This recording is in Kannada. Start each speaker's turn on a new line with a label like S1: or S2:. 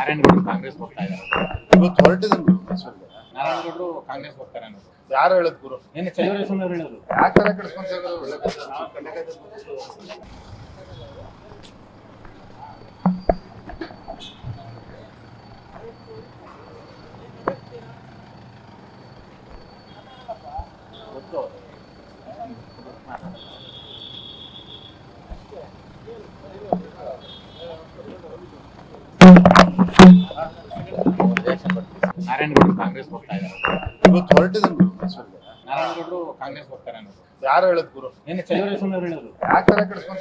S1: ನಾರಾಯಣಗೌಡರು ಕಾಂಗ್ರೆಸ್ ಹೋಗ್ತಾ ಇದ್ದಾರೆ.
S2: ಇವತ್ತು ಹೊರಟಿದೆ
S1: ನಾರಾಯಣಗೌಡರು ಕಾಂಗ್ರೆಸ್ ಹೋಗ್ತಾರೆ ಅನ್ನೋದು
S2: ಯಾರು ಹೇಳದ್ ಗುರು?
S1: ನಿನ್ನೆ ಚಲುವರೇಸ್ವಾಮಿ ಅವರು ಹೇಳಿದ್ರು.
S2: ಯಾಕೆ ಕಡಿಸ್ಕೊಂತ
S1: ನಾರಾಯಣಗೌಡರು ಕಾಂಗ್ರೆಸ್ ಹೋಗ್ತಾ ಇದ್ದಾರೆ.
S2: ಇವತ್ತು ಹೊರಟಿದೆ
S1: ನಾರಾಯಣಗೌಡರು ಕಾಂಗ್ರೆಸ್ ಹೋಗ್ತಾರೆ ಅನ್ನೋದು
S2: ಯಾರು ಹೇಳದ್ ಗುರು?
S1: ನಿನ್ನೆ ಚಲುವರೇಸ್ವಾಮಿ ಅವರು ಹೇಳಿದ್ರು.
S2: ಯಾಕೆ ಕಡಿಸ್ಕೊಂತ